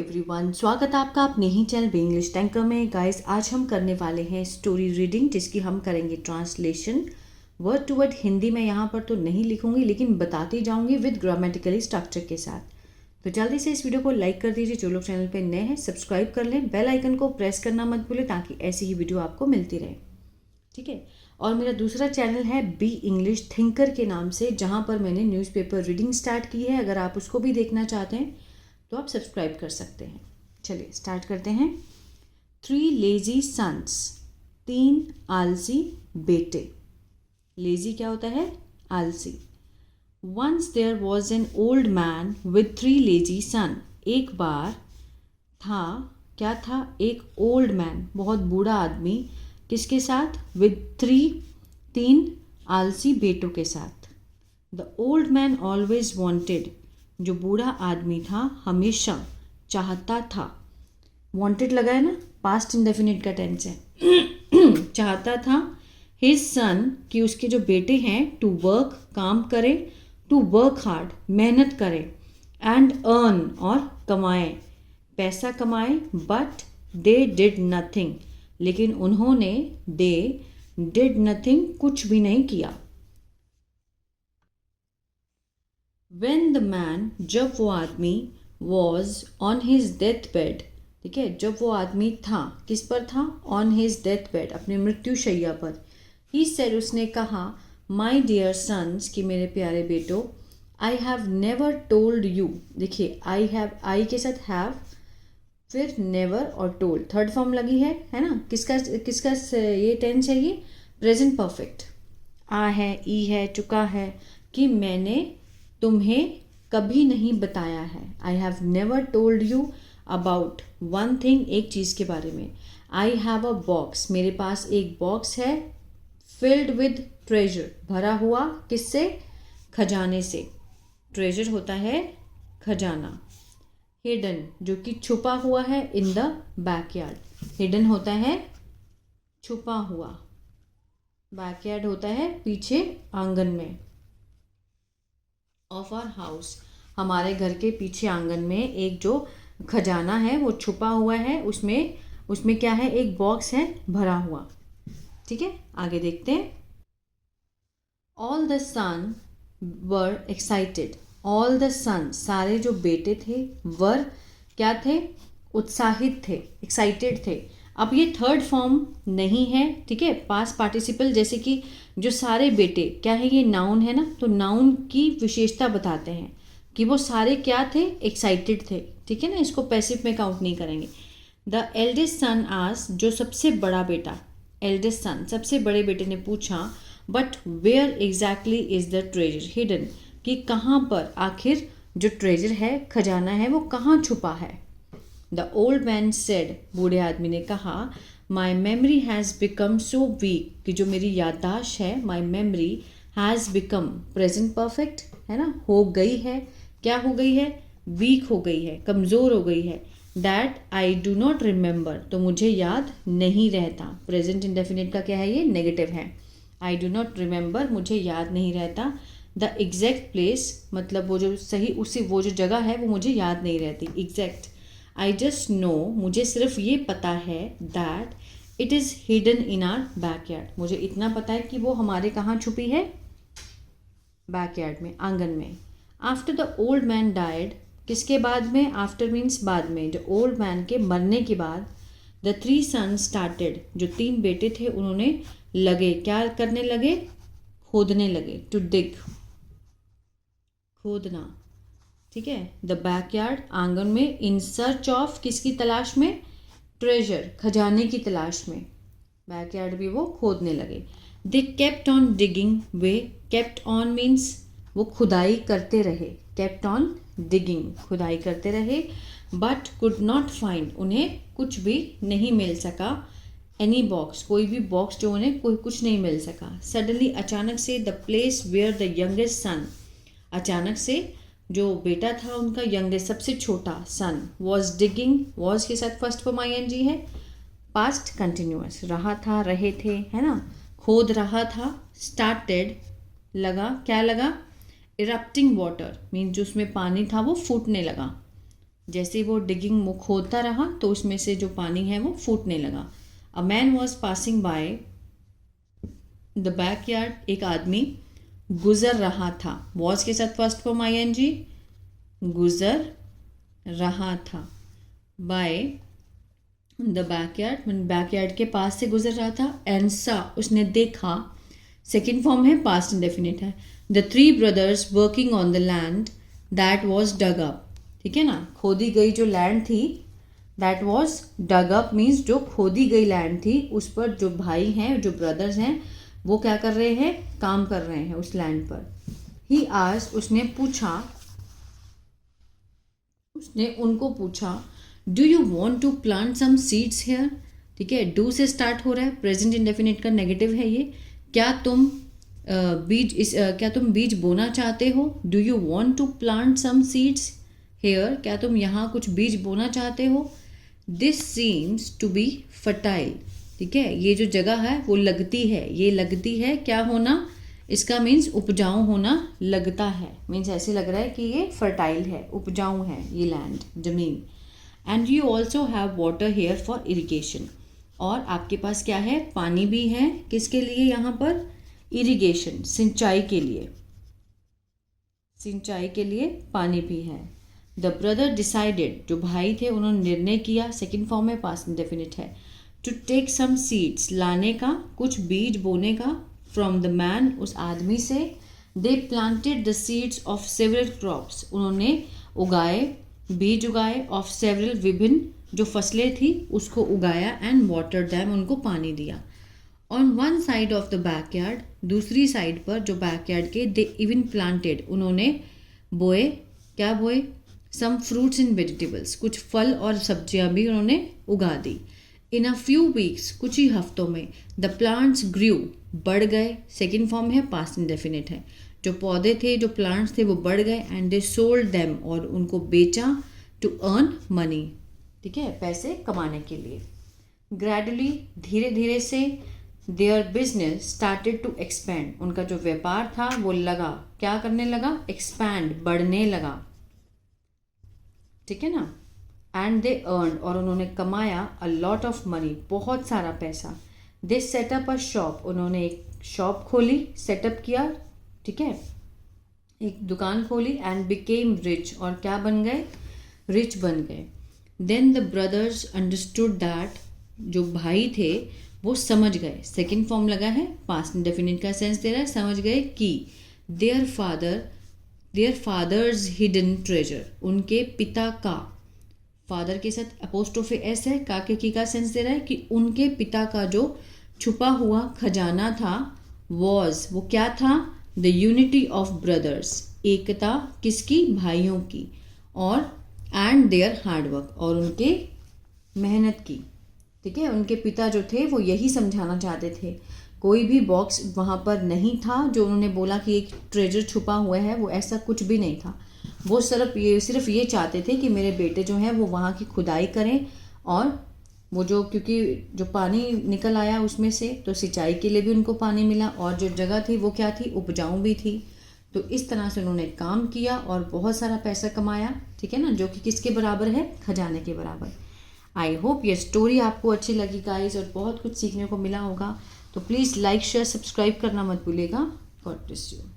Everyone, स्वागत है आपका अपने ही चैनल बी इंग्लिश टैंकर में। गाइस, आज हम करने वाले हैं स्टोरी रीडिंग, जिसकी हम करेंगे translation word to word. Hindi में यहाँ पर तो नहीं लिखूंगी, लेकिन बताती जाऊंगी विद ग्रामेटिकली स्ट्रक्चर के साथ। तो जल्दी से इस वीडियो को लाइक कर दीजिए, जो लोग चैनल पर नए हैं सब्सक्राइब कर लें, बेल आइकन को प्रेस करना मत भूलें ताकि ऐसी ही वीडियो आपको मिलती रहे, ठीक है। और मेरा दूसरा चैनल है बी इंग्लिश थिंकर के नाम से, जहाँ पर मैंने न्यूज़पेपर रीडिंग स्टार्ट की है। अगर आप उसको भी देखना चाहते हैं तो आप सब्सक्राइब कर सकते हैं। चलिए स्टार्ट करते हैं। 3 लेजी सन्स, 3 आलसी बेटे। लेजी क्या होता है? आलसी। Once there was an old man with 3 lazy son. एक बार था, क्या था? एक ओल्ड मैन, बहुत बूढ़ा आदमी, किसके साथ? विद 3 आलसी बेटों के साथ। The old man always wanted, जो बूढ़ा आदमी था हमेशा चाहता था। वांटेड लगा है ना, पास्ट इंडेफिनिट का टेंस है। चाहता था हिज सन, कि उसके जो बेटे हैं, टू वर्क, काम करे, टू वर्क हार्ड, मेहनत करे, एंड अर्न, और कमाए, पैसा कमाए। बट दे डिड नथिंग, लेकिन उन्होंने, दे डिड नथिंग, कुछ भी नहीं किया। When the man, जब वो आदमी, was on his death bed, ठीक है, जब वो आदमी था, किस पर था? On his death bed, अपने मृत्यु शैया पर। He said, उसने कहा, My dear sons, कि मेरे प्यारे बेटों, I have never told you, देखिए I have, I के साथ have, फिर never और told, थर्ड फॉर्म लगी है ना। किसका किसका ये टेंस है? ये प्रेजेंट परफेक्ट। आ है, ई है, चुका है, कि मैंने तुम्हें कभी नहीं बताया है। I have never told you about one thing, एक चीज़ के बारे में। आई हैव अ बॉक्स, मेरे पास एक बॉक्स है, फिल्ड विद ट्रेजर, भरा हुआ, किससे? खजाने से। ट्रेजर होता है खजाना। हिडन, जो कि छुपा हुआ है, इन द बैकयार्ड। हिडन होता है छुपा हुआ, बैकयार्ड होता है पीछे आंगन में। ऑफ आवर हाउस, हमारे घर के पीछे आंगन में एक जो खजाना है वो छुपा हुआ है। उसमें क्या है? एक बॉक्स है भरा हुआ, ठीक है। आगे देखते हैं। All the son were excited, all the son, सारे जो बेटे थे, वर क्या थे? उत्साहित थे, एक्साइटेड थे। अब ये थर्ड फॉर्म नहीं है, ठीक है, पास्ट पार्टिसिपल, जैसे कि जो सारे बेटे, क्या है? ये नाउन है ना, तो नाउन की विशेषता बताते हैं कि वो सारे क्या थे? एक्साइटेड थे, ठीक है ना। इसको पैसिव में काउंट नहीं करेंगे। द एल्डेस्ट सन आस, जो सबसे बड़ा बेटा, एल्डेस्ट सन, सबसे बड़े बेटे ने पूछा, but where exactly is the treasure hidden, कि कहाँ पर आखिर जो ट्रेजर है, खजाना है, वो कहाँ छुपा है। द ओल्ड मैन सेड, बूढ़े आदमी ने कहा, my memory has become so weak, कि जो मेरी याददाश्त है, my memory has become, present perfect है ना, हो गई है, क्या हो गई है? वीक हो गई है, कमज़ोर हो गई है। That I do not remember, तो मुझे याद नहीं रहता। प्रेजेंट इंडेफिनिट का क्या है? ये नेगेटिव है। आई डू नॉट रिमेंबर, मुझे याद नहीं रहता। द एग्जैक्ट प्लेस, मतलब वो जो सही, उसी वो जो जगह है वो मुझे याद नहीं रहती। एग्जैक्ट, आई जस्ट नो, मुझे सिर्फ ये पता है, that it is hidden in are backyard, मुझे इतना पता है कि वो हमारे कहाँ छुपी है? बैकयार्ड में, आंगन में। After the old man died, किसके बाद में? आफ्टर मीन्स बाद में, जो ओल्ड मैन के मरने के बाद, द 3 सन्स स्टार्टेड, जो 3 बेटे थे उन्होंने लगे, क्या करने लगे? खोदने लगे। टू डिग, खोदना, ठीक है। द बैकयार्ड, आंगन में। इन सर्च ऑफ, किसकी तलाश में? ट्रेजर, खजाने की तलाश में। बैकयार्ड भी वो खोदने लगे। They kept on digging, way, kept on means वो खुदाई करते रहे, केप्ट ऑन डिगिंग, खुदाई करते रहे। बट कुड नॉट फाइंड, उन्हें कुछ भी नहीं मिल सका। एनी बॉक्स, कोई भी बॉक्स, जो उन्हें कोई कुछ नहीं मिल सका। सडनली, अचानक से, the place where the youngest son, अचानक से जो बेटा था उनका, यंगेस्ट, सबसे छोटा, सन, वॉज डिगिंग, वॉज के साथ फर्स्ट फॉर्म ING है, पास्ट कंटिन्यूअस, रहा था, रहे थे, है ना, खोद रहा था। स्टार्टेड, लगा, क्या लगा? इरप्टिंग वाटर मीन्स जो उसमें पानी था वो फूटने लगा, जैसे वो डिगिंग वो खोदता रहा तो उसमें से जो पानी है वो फूटने लगा। A man was passing by the backyard, एक आदमी गुजर रहा था। वॉज के साथ फर्स्ट फॉर्म ING, गुजर रहा था। बाय द बैकयार्ड, बैकयार्ड के पास से गुजर रहा था। एंड सा, उसने देखा, सेकेंड फॉर्म है, पास्ट इंडेफिनिट है। The 3 brothers working on the land that was dug up, ठीक है ना, खोदी गई जो लैंड थी, that was dug up means जो खोदी गई लैंड थी उस पर जो भाई हैं, जो ब्रदर्स हैं, वो क्या कर रहे हैं, काम कर रहे हैं उस लैंड पर। ही आस्क्ड, उसने पूछा, उसने उनको पूछा, do you want to plant some seeds here, ठीक है, डू से स्टार्ट हो रहा है, प्रेजेंट इंडेफिनिट का नेगेटिव है ये। क्या तुम क्या तुम बीज बोना चाहते हो, do you want to plant some seeds here, क्या तुम यहाँ कुछ बीज बोना चाहते हो। This seems to be fertile, ठीक है, ये जो जगह है वो लगती है, ये लगती है क्या होना, इसका मीन्स उपजाऊ होना, लगता है मीन्स ऐसे लग रहा है कि ये फर्टाइल है, उपजाऊ है ये लैंड, जमीन। And you also have water here for irrigation, और आपके पास क्या है, पानी भी है, किसके लिए यहाँ पर, इरिगेशन, सिंचाई के लिए, सिंचाई के लिए पानी भी है। द ब्रदर डिसाइडेड, जो भाई थे उन्होंने निर्णय किया, सेकेंड फॉर्म में पास्ट इंडेफिनिट है, टू टेक सम सीड्स, लाने का, कुछ बीज बोने का, फ्रॉम द मैन, उस आदमी से। They planted the seeds of several crops, उन्होंने उगाए, बीज उगाए, ऑफ सेवरल, विभिन्न जो फसलें थी उसको उगाया, एंड वाटर दैम, उनको पानी दिया। On one side of the backyard, दूसरी साइड पर जो बैकयार्ड के, दे इवन प्लांटेड, उन्होंने बोए, क्या बोए, सम फ्रूट्स एंड वेजिटेबल्स, कुछ फल और सब्जियां भी उन्होंने उगा दी। इन अ फ्यू वीक्स, कुछ ही हफ्तों में, द प्लांट्स ग्रू, बढ़ गए, सेकेंड फॉर्म है, पास्ट इंडेफिनिट है, जो पौधे थे, जो प्लांट्स थे वो बढ़ गए, एंड दे सोल्ड देम, और उनको बेचा, टू अर्न मनी, ठीक है, पैसे कमाने के लिए। ग्रेजुअली, धीरे धीरे से, their business started to expand, उनका जो व्यापार था वो लगा, क्या करने लगा, एक्सपैंड, बढ़ने लगा, ठीक है ना। एंड दे अर्न, और उन्होंने कमाया, अ लॉट ऑफ मनी, बहुत सारा पैसा। दे सेटअप अ शॉप, उन्होंने एक शॉप खोली, सेटअप किया, ठीक है, एक दुकान खोली। एंड बिकेम रिच, और क्या बन गए, रिच बन गए। Then the brothers understood that, जो भाई थे वो समझ गए, सेकेंड फॉर्म लगा है, पास्ट इंडेफिनिट का सेंस दे रहा है, समझ गए कि देयर फादर्स हिडन ट्रेजर, उनके पिता का, फादर के साथ अपोस्ट्रोफी एस है, का के की का सेंस दे रहा है कि उनके पिता का जो छुपा हुआ खजाना था, वॉज, वो क्या था, द यूनिटी ऑफ ब्रदर्स, एकता किसकी, भाइयों की, और एंड देयर हार्डवर्क, और उनके मेहनत की, ठीक है, उनके पिता जो थे वो यही समझाना चाहते थे। कोई भी बॉक्स वहाँ पर नहीं था जो उन्होंने बोला कि एक ट्रेजर छुपा हुआ है, वो ऐसा कुछ भी नहीं था। वो सिर्फ ये चाहते थे कि मेरे बेटे जो हैं वो वहाँ की खुदाई करें, और वो जो, क्योंकि जो पानी निकल आया उसमें से, तो सिंचाई के लिए भी उनको पानी मिला, और जो जगह थी वो क्या थी, उपजाऊ भी थी। तो इस तरह से उन्होंने काम किया और बहुत सारा पैसा कमाया, ठीक है ना, जो कि किसके बराबर है, खजाने के बराबर। आई होप ये स्टोरी आपको अच्छी लगी गाइस, और बहुत कुछ सीखने को मिला होगा। तो प्लीज़ लाइक शेयर सब्सक्राइब करना मत भूलिएगा। God bless you.